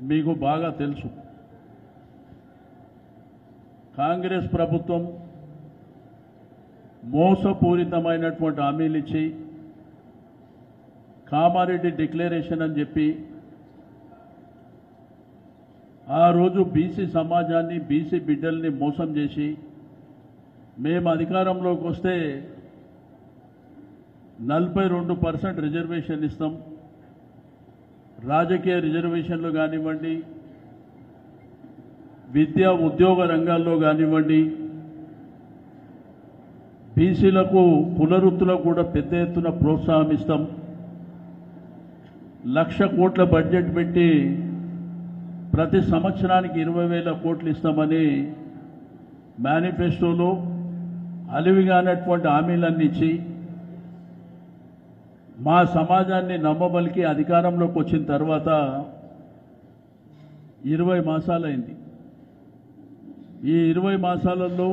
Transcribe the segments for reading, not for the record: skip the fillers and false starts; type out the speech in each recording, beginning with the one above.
మీకు బాగా తెలుసు. కాంగ్రెస్ ప్రభుత్వం మోసపూరితమైనటువంటి హామీలు ఇచ్చి కామారెడ్డి డిక్లరేషన్ అని చెప్పి ఆ రోజు బీసీ సమాజాన్ని బీసీ బిడ్డల్ని మోసం చేసి మేము అధికారంలోకి వస్తే 42% రిజర్వేషన్ ఇస్తాం, రాజకీయ రిజర్వేషన్లు కానివ్వండి, విద్యా ఉద్యోగ రంగాల్లో కానివ్వండి, బీసీలకు కులవృత్తులకు కూడా పెద్ద ఎత్తున ప్రోత్సాహం ఇస్తాం, 1,00,000 కోట్ల బడ్జెట్ పెట్టి ప్రతి సంవత్సరానికి 20,000 కోట్లు ఇస్తామని మేనిఫెస్టోలో అలివిగానటువంటి హామీలన్నీ ఇచ్చి మా సమాజాన్ని నమ్మబలికి అధికారంలోకి వచ్చిన తర్వాత 20 మాసాలైంది. ఈ 20 మాసాలలో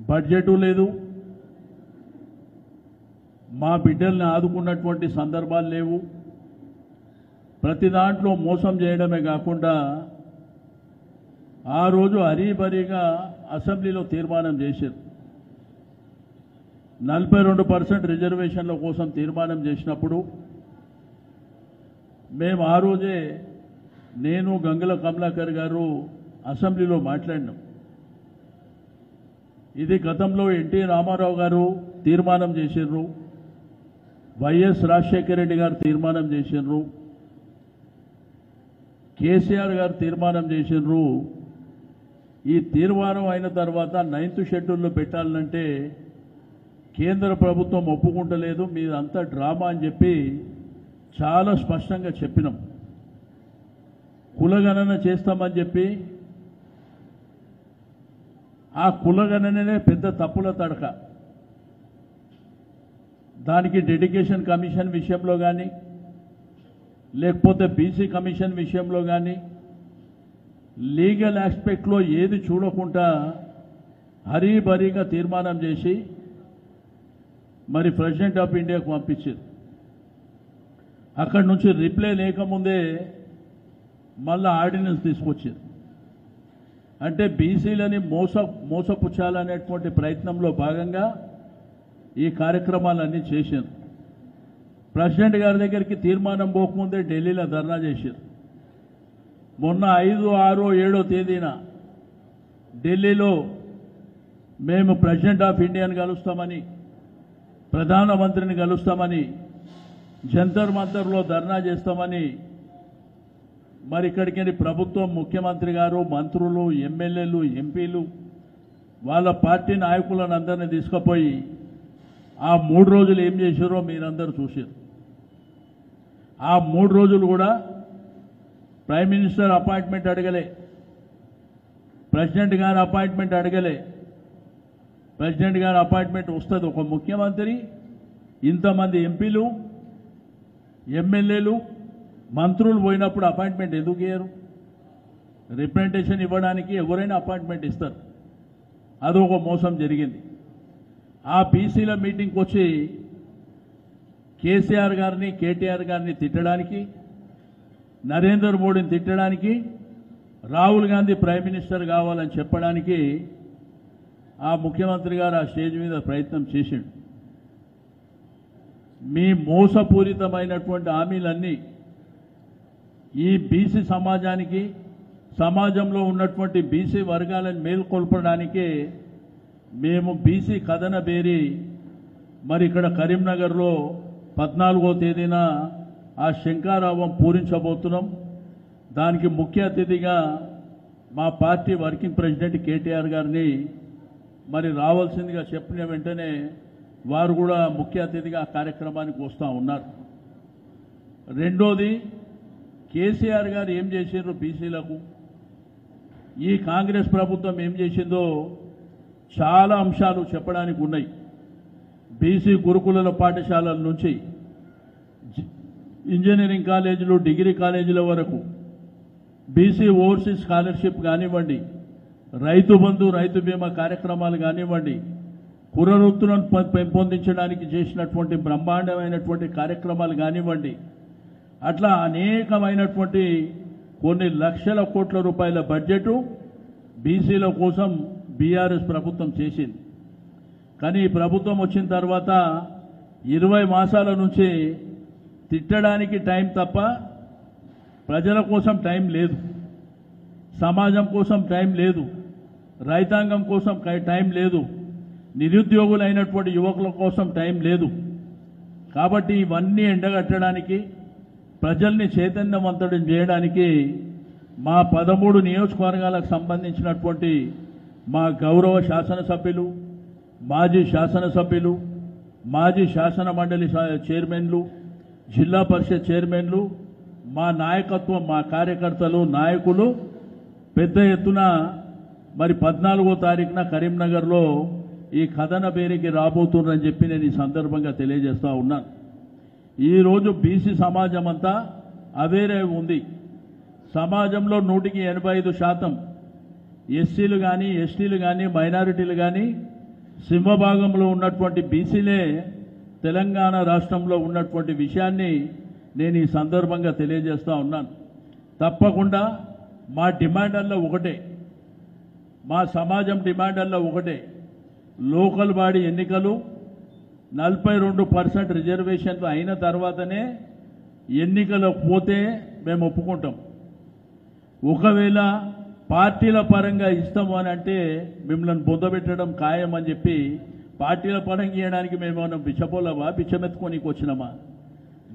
బడ్జెటు లేదు, మా బిడ్డల్ని ఆదుకున్నటువంటి సందర్భాలు లేవు. ప్రతి దాంట్లో మోసం చేయడమే కాకుండా ఆ రోజు హరీబరీగా అసెంబ్లీలో తీర్మానం చేశారు. 42% రిజర్వేషన్ల కోసం తీర్మానం చేసినప్పుడు మేము ఆ రోజే నేను గంగుల కమలాకర్ గారు అసెంబ్లీలో మాట్లాడినాం. ఇది గతంలో ఎన్టీ రామారావు గారు తీర్మానం చేసిర్రు, వైఎస్ రాజశేఖర రెడ్డి గారు తీర్మానం చేసిర్రు, కేసీఆర్ గారు తీర్మానం చేసిర్రు. ఈ తీర్మానం అయిన తర్వాత 9th షెడ్యూల్లో పెట్టాలంటే కేంద్ర ప్రభుత్వం ఒప్పుకుంటలేదు, మీదంతా డ్రామా అని చెప్పి చాలా స్పష్టంగా చెప్పినాం. కులగణన చేస్తామని చెప్పి ఆ కులగణననే పెద్ద తప్పుల తడక. దానికి డెడికేషన్ కమిషన్ విషయంలో కానీ, లేకపోతే బీసీ కమిషన్ విషయంలో కానీ, లీగల్ ఆస్పెక్ట్లో ఏది చూడకుండా హరీబరీగా తీర్మానం చేసి మరి ప్రెసిడెంట్ ఆఫ్ ఇండియాకు పంపించారు. అక్కడి నుంచి రిప్లై లేకముందే మళ్ళా ఆర్డినెన్స్ తీసుకొచ్చారు. అంటే బీసీలని మోసపుచ్చాలనేటువంటి ప్రయత్నంలో భాగంగా ఈ కార్యక్రమాలన్నీ చేశారు. ప్రెసిడెంట్ గారి దగ్గరికి తీర్మానం పోకముందే ఢిల్లీలో ధర్నా చేశారు. మొన్న 5, 6, 7 తేదీన ఢిల్లీలో మేము ప్రెసిడెంట్ ఆఫ్ ఇండియాని కలుస్తామని, ప్రధానమంత్రిని కలుస్తామని, జంతర్ మంతర్లో ధర్నా చేస్తామని మరి ఇక్కడికి ప్రభుత్వం, ముఖ్యమంత్రి గారు, మంత్రులు, ఎమ్మెల్యేలు, ఎంపీలు వాళ్ళ పార్టీ నాయకులను అందరినీ తీసుకుపోయి ఆ 3 రోజులు ఏం చేశారో మీరందరూ చూశారు. ఆ 3 రోజులు కూడా ప్రైమ్ మినిస్టర్ అపాయింట్మెంట్ అడగలే, ప్రెసిడెంట్ గారి అపాయింట్మెంట్ అడగలే. ప్రెసిడెంట్ గారి అపాయింట్మెంట్ వస్తుంది, ఒక ముఖ్యమంత్రి ఇంతమంది ఎంపీలు, ఎమ్మెల్యేలు, మంత్రులు పోయినప్పుడు అపాయింట్మెంట్ ఎందుకు ఇయ్యరు? రిప్రజెంటేషన్ ఇవ్వడానికి ఎవరైనా అపాయింట్మెంట్ ఇస్తారు. అదొక మోసం జరిగింది. ఆ బీసీల మీటింగ్కి వచ్చి కేసీఆర్ గారిని, కేటీఆర్ గారిని తిట్టడానికి, నరేంద్ర మోడీని తిట్టడానికి, రాహుల్ గాంధీ ప్రైమ్ మినిస్టర్ కావాలని చెప్పడానికి ఆ ముఖ్యమంత్రి గారు ఆ స్టేజ్ మీద ప్రయత్నం చేసిండు. మీ మోసపూరితమైనటువంటి హామీలన్నీ ఈ బీసీ సమాజానికి, సమాజంలో ఉన్నటువంటి బీసీ వర్గాలను మేల్కొల్పడానికే మేము బీసీ కథన బేరి మరి ఇక్కడ కరీంనగర్లో 14వ తేదీన ఆ శంఖారావం పూరించబోతున్నాం. దానికి ముఖ్య అతిథిగా మా పార్టీ వర్కింగ్ ప్రెసిడెంట్ కేటీఆర్ గారిని మరి రావాల్సిందిగా చెప్పిన వెంటనే వారు కూడా ముఖ్య అతిథిగా ఆ కార్యక్రమానికి వస్తూ ఉన్నారు. రెండోది, కేసీఆర్ గారు ఏం చేశారు బీసీలకు, ఈ కాంగ్రెస్ ప్రభుత్వం ఏం చేసిందో చాలా అంశాలు చెప్పడానికి ఉన్నాయి. బీసీ గురుకుల పాఠశాలల నుంచి ఇంజనీరింగ్ కాలేజీలు, డిగ్రీ కాలేజీల వరకు, బీసీ ఓవర్సీస్ స్కాలర్షిప్ కానివ్వండి, రైతు బంధు, రైతు బీమా కార్యక్రమాలు కానివ్వండి, కులవృత్తులను పెంపొందించడానికి చేసినటువంటి బ్రహ్మాండమైనటువంటి కార్యక్రమాలు కానివ్వండి, అట్లా అనేకమైనటువంటి కొన్ని లక్షల కోట్ల రూపాయల బడ్జెట్ బీసీల కోసం బీఆర్ఎస్ ప్రభుత్వం చేసింది. కానీ ఈ ప్రభుత్వం వచ్చిన తర్వాత 20 మాసాల నుంచి తిట్టడానికి టైం తప్ప ప్రజల కోసం టైం లేదు, సమాజం కోసం టైం లేదు, రైతాంగం కోసం టైం లేదు, నిరుద్యోగులైనటువంటి యువకుల కోసం టైం లేదు. కాబట్టి ఇవన్నీ ఎండగట్టడానికి, ప్రజల్ని చైతన్యవంతుడం చేయడానికి మా 13 నియోజకవర్గాలకు సంబంధించినటువంటి మా గౌరవ శాసనసభ్యులు, మాజీ శాసనసభ్యులు, మాజీ శాసన మండలి చైర్మన్లు, జిల్లా పరిషత్ చైర్మన్లు, మా నాయకత్వం, మా కార్యకర్తలు, నాయకులు పెద్ద ఎత్తున మరి 14వ తారీఖున కరీంనగర్లో ఈ కథన బేరికి రాబోతున్నారని చెప్పి నేను ఈ సందర్భంగా తెలియజేస్తా ఉన్నాను. ఈరోజు బీసీ సమాజం అంతా అవేరే ఉంది. సమాజంలో 185% ఎస్సీలు కానీ, ఎస్టీలు కానీ, మైనారిటీలు కానీ, సింహభాగంలో ఉన్నటువంటి బీసీలే తెలంగాణ రాష్ట్రంలో ఉన్నటువంటి విషయాన్ని నేను ఈ సందర్భంగా తెలియజేస్తా ఉన్నాను. తప్పకుండా మా డిమాండల్లో ఒకటే, మా సమాజం డిమాండల్లో ఒకటే, లోకల్ బాడీ ఎన్నికలు 42% రిజర్వేషన్లు అయిన తర్వాతనే ఎన్నికలకు పోతే మేము ఒప్పుకుంటాం. ఒకవేళ పార్టీల పరంగా ఇస్తాము అని అంటే మిమ్మల్ని బొందబెట్టడం ఖాయం అని చెప్పి, పార్టీల పరంగా ఇవ్వడానికి మేము బిచ్చపోలవా, బిచ్చమెత్తుకోనికి వచ్చినామా?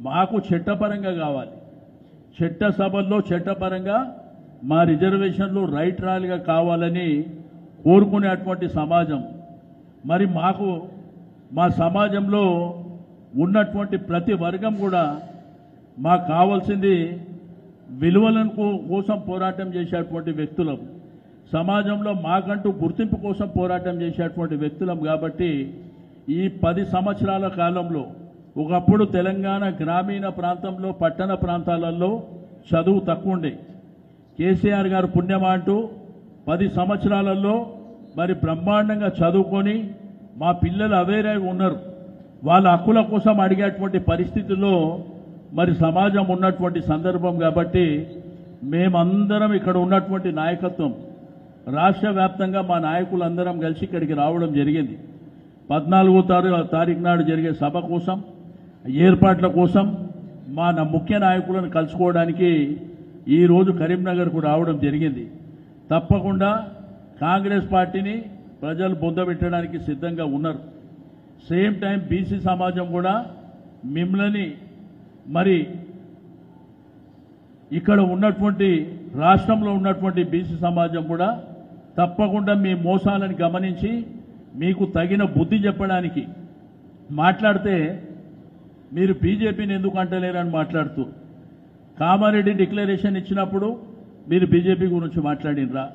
మాకు చట్టపరంగా కావాలి. చట్టసభల్లో చట్టపరంగా మా రిజర్వేషన్లు రైట్ రాలుగా కావాలని కోరుకునేటువంటి సమాజం. మరి మాకు మా సమాజంలో ఉన్నటువంటి ప్రతి వర్గం కూడా మాకు కావాల్సింది విలువలను కోసం పోరాటం చేసేటువంటి వ్యక్తులం, సమాజంలో మాకంటూ గుర్తింపు కోసం పోరాటం చేసేటువంటి వ్యక్తులం. కాబట్టి ఈ 10 సంవత్సరాల కాలంలో ఒకప్పుడు తెలంగాణ గ్రామీణ ప్రాంతంలో, పట్టణ ప్రాంతాలలో చదువు తక్కువ ఉండే. కేసీఆర్ గారు పుణ్యమా అంటూ 10 సంవత్సరాలలో మరి బ్రహ్మాండంగా చదువుకొని మా పిల్లలు అవేరే ఉన్నారు. వాళ్ళ హక్కుల కోసం అడిగేటువంటి పరిస్థితుల్లో మరి సమాజం ఉన్నటువంటి సందర్భం. కాబట్టి మేమందరం ఇక్కడ ఉన్నటువంటి నాయకత్వం రాష్ట్ర వ్యాప్తంగా మా నాయకులందరం కలిసి ఇక్కడికి రావడం జరిగింది. 14వ తారీఖు నాడు జరిగే సభ కోసం, ఏర్పాట్ల కోసం మా ముఖ్య నాయకులను కలుసుకోవడానికి ఈరోజు కరీంనగర్కు రావడం జరిగింది. తప్పకుండా కాంగ్రెస్ పార్టీని ప్రజలు బొందబెట్టడానికి సిద్ధంగా ఉన్నారు. సేమ్ టైం బీసీ సమాజం కూడా మిమ్మల్ని మరి ఇక్కడ ఉన్నటువంటి రాష్ట్రంలో ఉన్నటువంటి బీసీ సమాజం కూడా తప్పకుండా మీ మోసాలను గమనించి మీకు తగిన బుద్ధి చెప్పడానికి మాట్లాడితే మీరు బీజేపీని ఎందుకు అంటలేరని మాట్లాడుతూ, కామారెడ్డి డిక్లరేషన్ ఇచ్చినప్పుడు మీరు బీజేపీ గురించి మాట్లాడినరా?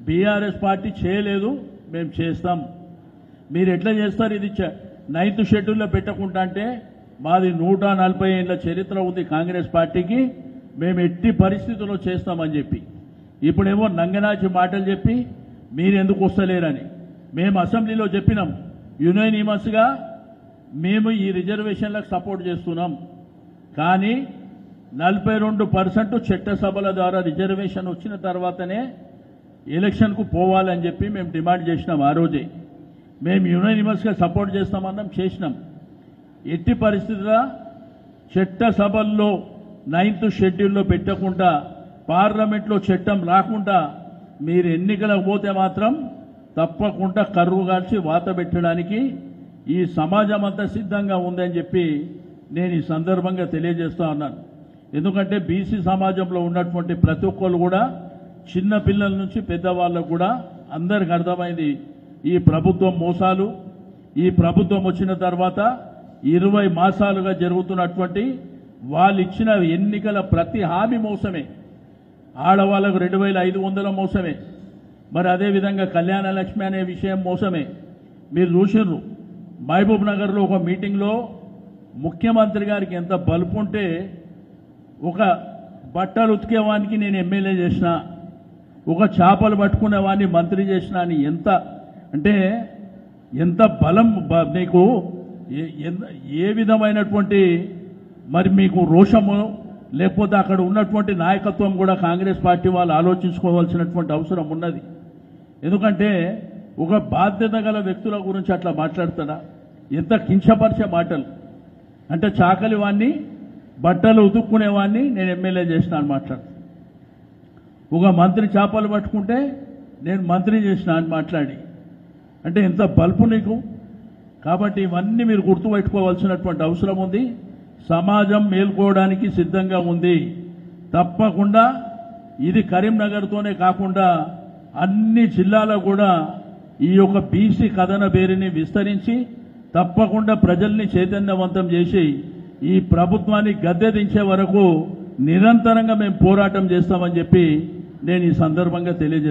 బీఆర్ఎస్ పార్టీ చేయలేదు, మేము చేస్తాం. మీరు ఎట్లా చేస్తారు? ఇది 9th షెడ్యూల్లో పెట్టకుండా అంటే మాది 140 ఏళ్ల చరిత్ర ఉంది కాంగ్రెస్ పార్టీకి, మేము ఎట్టి పరిస్థితుల్లో చేస్తామని చెప్పి ఇప్పుడేమో నంగనాచి మాటలు చెప్పి మీరు ఎందుకు వస్తలేరని మేము అసెంబ్లీలో చెప్పినాం. యునానిమస్గా మేము ఈ రిజర్వేషన్లకు సపోర్ట్ చేస్తున్నాం. కానీ 42% చట్టసభల ద్వారా రిజర్వేషన్ వచ్చిన తర్వాతనే ఎలక్షన్కు పోవాలని చెప్పి మేము డిమాండ్ చేసినాం. ఆ రోజే మేము యునానిమస్గా సపోర్ట్ చేస్తామన్నాం, చేసినాం. ఎట్టి పరిస్థితుల్లో చట్టసభల్లో 9th షెడ్యూల్లో పెట్టకుండా, పార్లమెంట్లో చట్టం రాకుండా మీరు ఎన్నికలకు పోతే మాత్రం తప్పకుండా కర్రు కాల్చి వాత పెట్టడానికి ఈ సమాజం అంతా సిద్ధంగా ఉందని చెప్పి నేను ఈ సందర్భంగా తెలియజేస్తా ఉన్నాను. ఎందుకంటే బీసీ సమాజంలో ఉన్నటువంటి ప్రతి ఒక్కరు కూడా, చిన్న పిల్లల నుంచి పెద్దవాళ్ళకు కూడా అందరికి అర్థమైంది ఈ ప్రభుత్వం మోసాలు. ఈ ప్రభుత్వం వచ్చిన తర్వాత 20 మాసాలుగా జరుగుతున్నటువంటి వాళ్ళు ఇచ్చిన ఎన్నికల ప్రతి హామీ మోసమే. ఆడవాళ్లకు 2500 మోసమే. మరి అదేవిధంగా కళ్యాణ లక్ష్మి అనే విషయం మోసమే. మీరు చూసిర్రు మహబూబ్ నగర్లో ఒక మీటింగ్లో ముఖ్యమంత్రి గారికి ఎంత బలుపు ఉంటే, ఒక బట్టలు ఉతికేవానికి నేను ఎమ్మెల్యే చేసిన, ఒక చేపలు పట్టుకునేవాడిని మంత్రి చేసిన అని ఎంత బలం నీకు, ఏ విధమైనటువంటి మరి మీకు రోషము లేకపోతే అక్కడ ఉన్నటువంటి నాయకత్వం కూడా కాంగ్రెస్ పార్టీ వాళ్ళు ఆలోచించుకోవాల్సినటువంటి అవసరం ఉన్నది. ఎందుకంటే ఒక బాధ్యత గల వ్యక్తుల గురించి అట్లా మాట్లాడతాడా? ఎంత కించపరిచే మాటలు అంటే, చాకలి వాడిని బట్టలు ఉతుక్కునేవాడిని నేను ఎమ్మెల్యే చేసిన అని మాట్లాడు. ఒక మంత్రి చేపలు పట్టుకుంటే నేను మంత్రి చేసిన అని మాట్లాడి, అంటే ఎంత బల్పు నీకు. కాబట్టి ఇవన్నీ మీరు గుర్తుపెట్టుకోవాల్సినటువంటి అవసరం ఉంది. సమాజం మేల్కోవడానికి సిద్ధంగా ఉంది. తప్పకుండా ఇది కరీంనగర్తోనే కాకుండా అన్ని జిల్లాలో కూడా ఈ యొక్క బీసీ కథన బేరిని విస్తరించి తప్పకుండా ప్రజల్ని చైతన్యవంతం చేసి ఈ ప్రభుత్వాన్ని గద్దె దించే వరకు నిరంతరంగా మేము పోరాటం చేస్తామని చెప్పి నేను ఈ సందర్భంగా తెలియజేస్తాను.